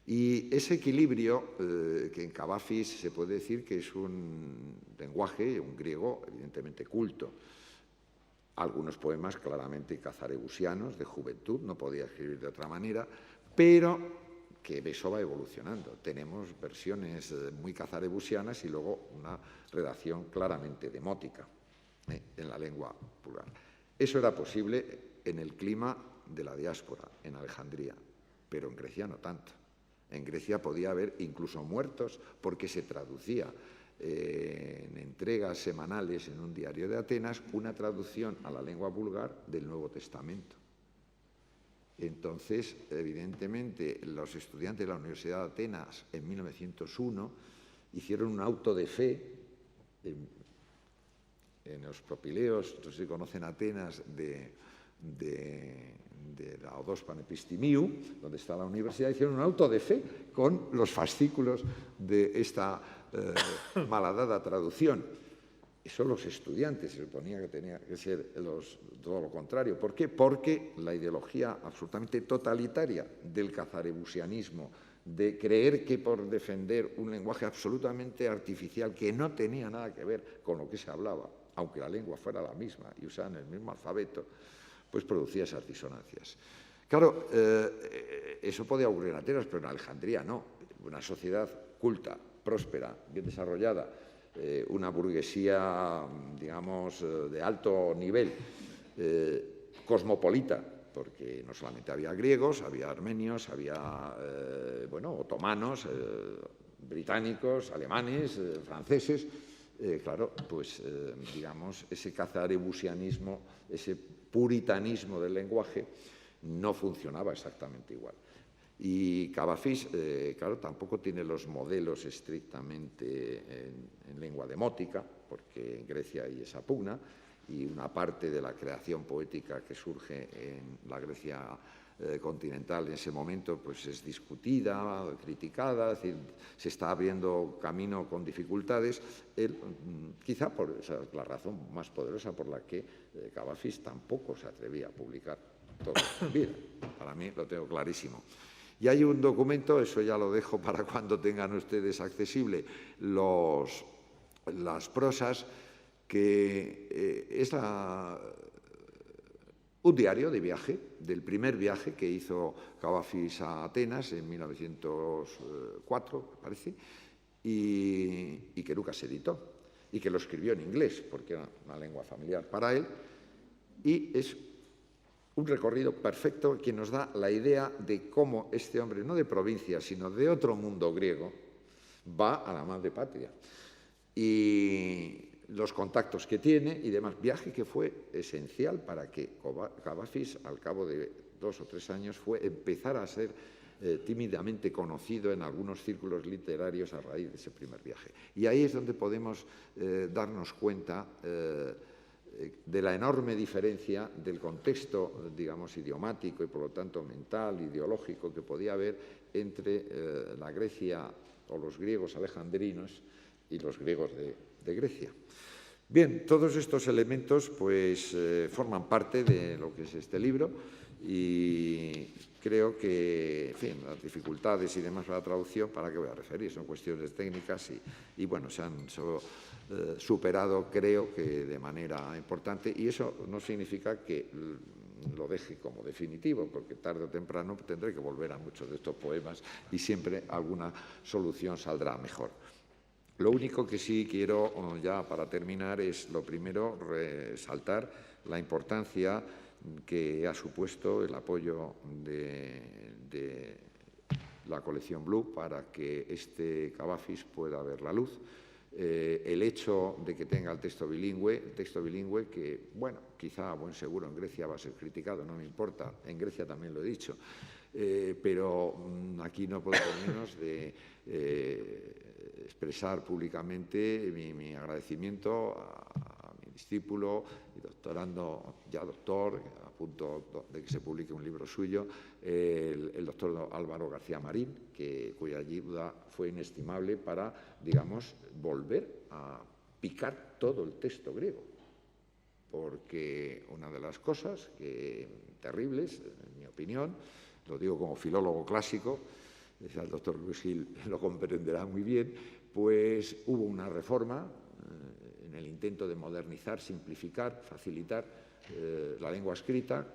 Y ese equilibrio, que en Cavafis se puede decir que es un lenguaje, un griego evidentemente culto, algunos poemas claramente cazarebusianos, de juventud, no podía escribir de otra manera, pero que eso va evolucionando. Tenemos versiones muy cazarebusianas y luego una redacción claramente demótica en la lengua vulgar. Eso era posible en el clima de la diáspora, en Alejandría, pero en Grecia no tanto. En Grecia podía haber incluso muertos porque se traducía en entregas semanales en un diario de Atenas una traducción a la lengua vulgar del Nuevo Testamento. Entonces, evidentemente, los estudiantes de la Universidad de Atenas en 1901 hicieron un auto de fe en los propileos, no sé si conocen Atenas, de la Odos Panepistimiou, donde está la universidad, hicieron un auto de fe con los fascículos de esta malhadada traducción. Eso los estudiantes, se suponía que tenía que ser todo lo contrario. ¿Por qué? Porque la ideología absolutamente totalitaria del cazarebusianismo, de creer que por defender un lenguaje absolutamente artificial que no tenía nada que ver con lo que se hablaba, aunque la lengua fuera la misma y usaban el mismo alfabeto, pues producía esas disonancias. Claro, eso podía ocurrir en Atenas, pero en Alejandría no. Una sociedad culta, próspera, bien desarrollada, una burguesía, digamos, de alto nivel, cosmopolita, porque no solamente había griegos, había armenios, había, otomanos, británicos, alemanes, franceses. Claro, pues, digamos, ese cazarebusianismo, ese puritanismo del lenguaje no funcionaba exactamente igual. Y Cavafis, claro, tampoco tiene los modelos estrictamente en lengua demótica, porque en Grecia hay esa pugna, y una parte de la creación poética que surge en la Grecia continental en ese momento pues es discutida, criticada, es decir, se está abriendo camino con dificultades. Quizá esa es la razón más poderosa por la que Cavafis tampoco se atrevía a publicar todo su vida. Para mí lo tengo clarísimo. Y hay un documento, eso ya lo dejo para cuando tengan ustedes accesible las prosas, que es un diario de viaje, del primer viaje que hizo Cavafis a Atenas en 1904, me parece, y que nunca se editó, y que lo escribió en inglés, porque era una lengua familiar para él, y es un recorrido perfecto que nos da la idea de cómo este hombre, no de provincia, sino de otro mundo griego, va a la madre patria. Y los contactos que tiene y demás, viaje que fue esencial para que Cavafis, al cabo de 2 o 3 años, empezara a ser tímidamente conocido en algunos círculos literarios a raíz de ese primer viaje. Y ahí es donde podemos darnos cuenta de la enorme diferencia del contexto, digamos, idiomático y por lo tanto mental, ideológico que podía haber entre la Grecia o los griegos alejandrinos y los griegos de Grecia. Bien, todos estos elementos pues forman parte de lo que es este libro y creo que, en fin, las dificultades y demás para la traducción, ¿para qué voy a referir? Son cuestiones técnicas y bueno, se han superado, creo que de manera importante, y eso no significa que lo deje como definitivo, porque tarde o temprano tendré que volver a muchos de estos poemas y siempre alguna solución saldrá mejor. Lo único que sí quiero, ya para terminar, es lo primero, resaltar la importancia que ha supuesto el apoyo de la colección Blue para que este Cavafis pueda ver la luz. El hecho de que tenga el texto bilingüe que, bueno, quizá a buen seguro en Grecia va a ser criticado, no me importa, en Grecia también lo he dicho, pero aquí no puedo menos de expresar públicamente mi agradecimiento a mi discípulo y doctorando, ya doctor, a punto de que se publique un libro suyo, el doctor Álvaro García Marín, cuya ayuda fue inestimable para, digamos, volver a picar todo el texto griego. Porque una de las cosas terribles, en mi opinión, lo digo como filólogo clásico, el doctor Luis Gil lo comprenderá muy bien, pues hubo una reforma en el intento de modernizar, simplificar, facilitar la lengua escrita,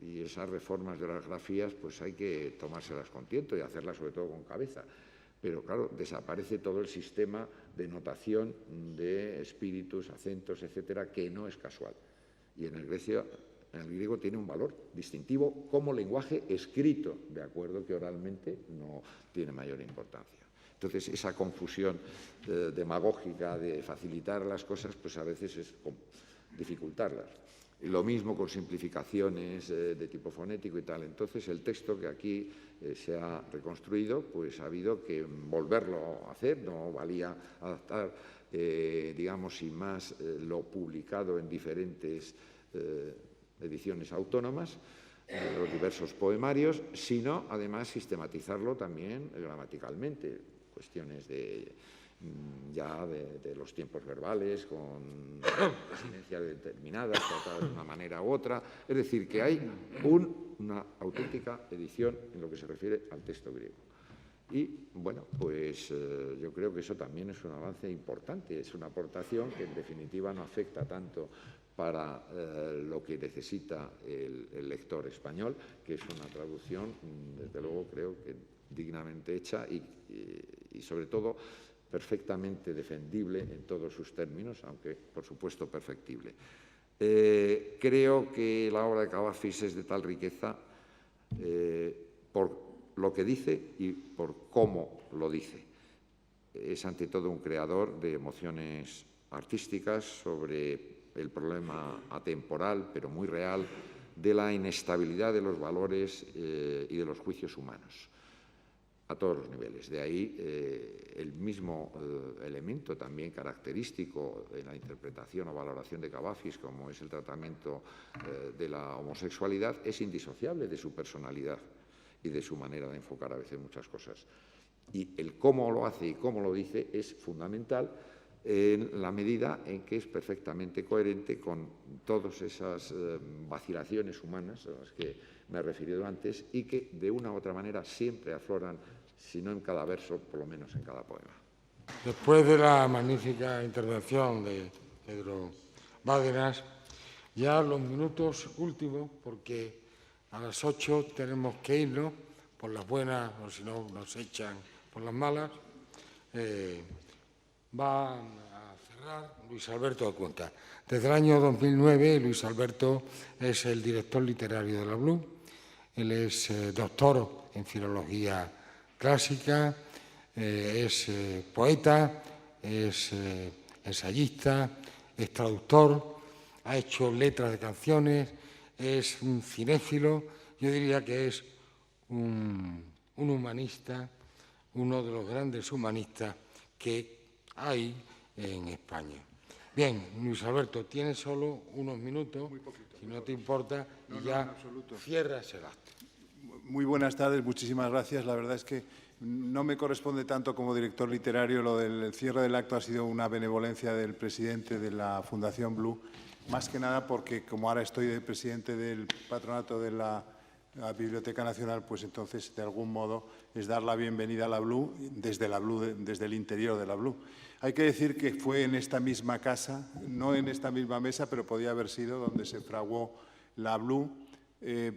y esas reformas de las grafías pues hay que tomárselas con tiento y hacerlas sobre todo con cabeza. Pero claro, desaparece todo el sistema de notación de espíritus, acentos, etcétera, que no es casual. Y en el griego tiene un valor distintivo como lenguaje escrito, de acuerdo que oralmente no tiene mayor importancia. Entonces, esa confusión demagógica de facilitar las cosas, pues a veces es dificultarlas. Y lo mismo con simplificaciones de tipo fonético y tal. Entonces, el texto que aquí se ha reconstruido, pues ha habido que volverlo a hacer, no valía adaptar, digamos, sin más, lo publicado en diferentes ediciones autónomas, los diversos poemarios, sino además sistematizarlo también gramaticalmente, cuestiones de los tiempos verbales, con presidencias determinadas, tratadas de una manera u otra. Es decir, que hay una auténtica edición en lo que se refiere al texto griego. Y, bueno, pues yo creo que eso también es un avance importante, es una aportación que en definitiva no afecta tanto para lo que necesita el lector español, que es una traducción, desde luego creo que dignamente hecha y sobre todo perfectamente defendible en todos sus términos, aunque por supuesto perfectible. Creo que la obra de Cavafis es de tal riqueza por lo que dice y por cómo lo dice. Es ante todo un creador de emociones artísticas sobre el problema atemporal, pero muy real, de la inestabilidad de los valores y de los juicios humanos, a todos los niveles. De ahí el mismo elemento también característico en la interpretación o valoración de Cavafis, como es el tratamiento de la homosexualidad, es indisociable de su personalidad y de su manera de enfocar a veces muchas cosas. Y el cómo lo hace y cómo lo dice es fundamental en la medida en que es perfectamente coherente con todas esas vacilaciones humanas a las que me he referido antes y que de una u otra manera siempre afloran, si no en cada verso, por lo menos en cada poema. Después de la magnífica intervención de Pedro Bárdenas, ya los minutos últimos, porque a las 8 tenemos que irnos, por las buenas, o si no nos echan por las malas, va a cerrar Luis Alberto Acuenca. Desde el año 2009, Luis Alberto es el director literario de la BLU. Él es doctor en filología clásica, es poeta, es ensayista, es traductor, ha hecho letras de canciones, es un cinéfilo, yo diría que es un humanista, uno de los grandes humanistas que hay en España. Bien, Luis Alberto, tienes solo unos minutos, si no te importa, y ya cierras el acto. Muy buenas tardes, muchísimas gracias. La verdad es que no me corresponde tanto como director literario, lo del cierre del acto ha sido una benevolencia del presidente de la Fundación BLU, más que nada porque como ahora estoy de presidente del patronato de la Biblioteca Nacional, pues entonces de algún modo es dar la bienvenida a la BLU, desde el interior de la BLU. Hay que decir que fue en esta misma casa, no en esta misma mesa, pero podía haber sido donde se fraguó la BLU,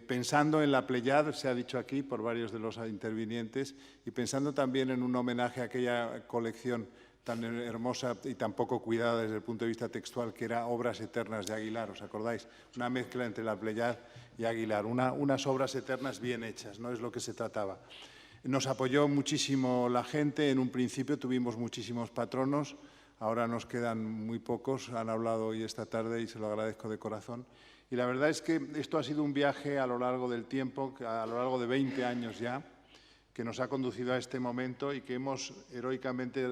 pensando en la Pléiade, se ha dicho aquí por varios de los intervinientes, y pensando también en un homenaje a aquella colección tan hermosa y tan poco cuidada desde el punto de vista textual, que era Obras Eternas de Aguilar, ¿os acordáis? Una mezcla entre la Pléiade y Aguilar, unas obras eternas bien hechas, no es lo que se trataba. Nos apoyó muchísimo la gente, en un principio tuvimos muchísimos patronos, ahora nos quedan muy pocos, han hablado hoy esta tarde y se lo agradezco de corazón. Y la verdad es que esto ha sido un viaje a lo largo del tiempo, a lo largo de 20 años ya, que nos ha conducido a este momento y que hemos heroicamente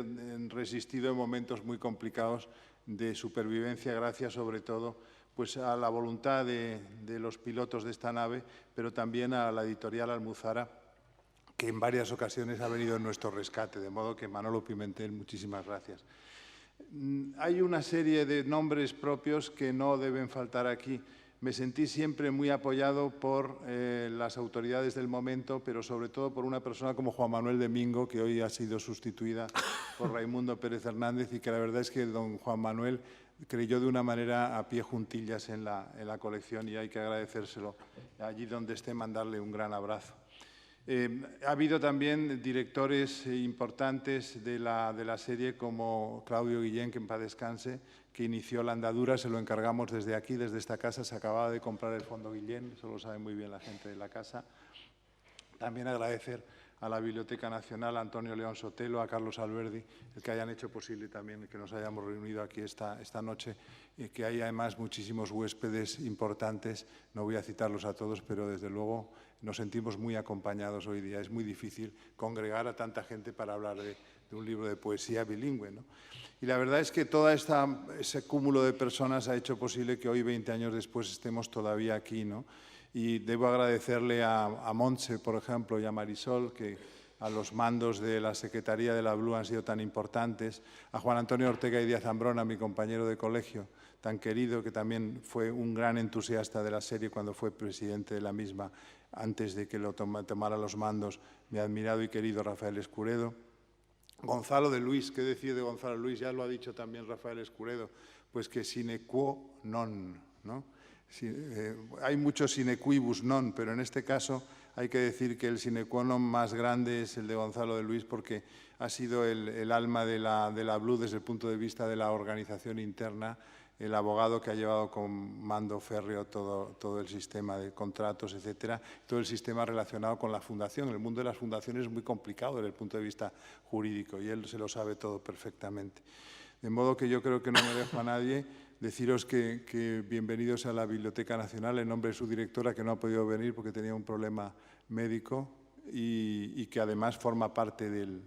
resistido en momentos muy complicados de supervivencia, gracias sobre todo pues, a la voluntad de los pilotos de esta nave, pero también a la editorial Almuzara, que en varias ocasiones ha venido en nuestro rescate, de modo que Manolo Pimentel, muchísimas gracias. Hay una serie de nombres propios que no deben faltar aquí. me sentí siempre muy apoyado por las autoridades del momento, pero sobre todo por una persona como Juan Manuel Domingo, que hoy ha sido sustituida por Raimundo Pérez Hernández, y que la verdad es que don Juan Manuel creyó de una manera a pie juntillas en la colección, y hay que agradecérselo allí donde esté, mandarle un gran abrazo. Ha habido también directores importantes de la serie como Claudio Guillén, que en paz descanse, que inició la andadura, se lo encargamos desde aquí, desde esta casa. Se acababa de comprar el Fondo Guillén, eso lo sabe muy bien la gente de la casa. También agradecer a la Biblioteca Nacional, a Antonio León Sotelo, a Carlos Alberdi, el que hayan hecho posible también que nos hayamos reunido aquí esta noche, y que hay además muchísimos huéspedes importantes. No voy a citarlos a todos, pero desde luego nos sentimos muy acompañados hoy día. Es muy difícil congregar a tanta gente para hablar de un libro de poesía bilingüe, ¿no? Y la verdad es que todo ese cúmulo de personas ha hecho posible que hoy, 20 años después, estemos todavía aquí, ¿no? Y debo agradecerle a Montse, por ejemplo, y a Marisol, que a los mandos de la Secretaría de la BLU han sido tan importantes, a Juan Antonio Ortega y Díaz Zambrona, mi compañero de colegio, tan querido, que también fue un gran entusiasta de la serie cuando fue presidente de la misma, antes de que lo tomara los mandos, mi admirado y querido Rafael Escuredo. Gonzalo de Luis, ¿qué decir de Gonzalo Luis? Ya lo ha dicho también Rafael Escuredo, pues que sine quo non, ¿no? Hay muchos sine quibus non, pero en este caso hay que decir que el sine qua non más grande es el de Gonzalo de Luis, porque ha sido el alma de la BLU desde el punto de vista de la organización interna, el abogado que ha llevado con mando férreo todo el sistema de contratos, etcétera, todo el sistema relacionado con la fundación. El mundo de las fundaciones es muy complicado desde el punto de vista jurídico y él se lo sabe todo perfectamente. De modo que yo creo que no me dejo a nadie. Deciros que bienvenidos a la Biblioteca Nacional en nombre de su directora, que no ha podido venir porque tenía un problema médico y que además forma parte del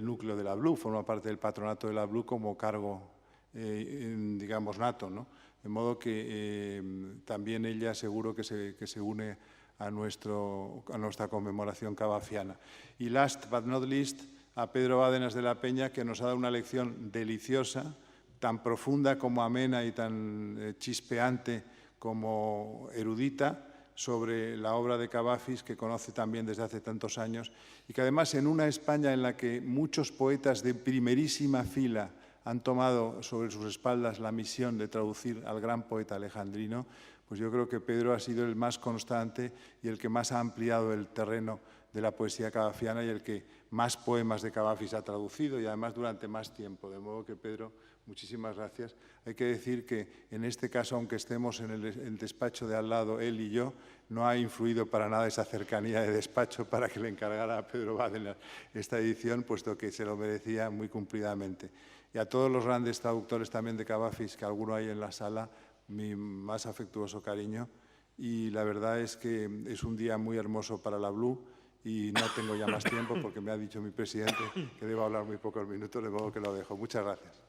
núcleo de la BLU, forma parte del patronato de la BLU como cargo, digamos, nato, ¿no? De modo que también ella seguro que se une a nuestra conmemoración cavafiana. Y last but not least, a Pedro Bárdenas de la Peña, que nos ha dado una lección deliciosa, tan profunda como amena y tan chispeante como erudita, sobre la obra de Cavafis, que conoce también desde hace tantos años, y que además en una España en la que muchos poetas de primerísima fila han tomado sobre sus espaldas la misión de traducir al gran poeta alejandrino, pues yo creo que Pedro ha sido el más constante y el que más ha ampliado el terreno de la poesía cavafiana y el que más poemas de Cavafis ha traducido, y además durante más tiempo. De modo que, Pedro, muchísimas gracias. Hay que decir que en este caso, aunque estemos en el despacho de al lado, él y yo, no ha influido para nada esa cercanía de despacho para que le encargara a Pedro Bárdenas esta edición, puesto que se lo merecía muy cumplidamente. Y a todos los grandes traductores también de Cavafis, que alguno hay en la sala, mi más afectuoso cariño. Y la verdad es que es un día muy hermoso para la BLU, y no tengo ya más tiempo porque me ha dicho mi presidente que debo hablar muy pocos minutos, de modo que lo dejo. Muchas gracias.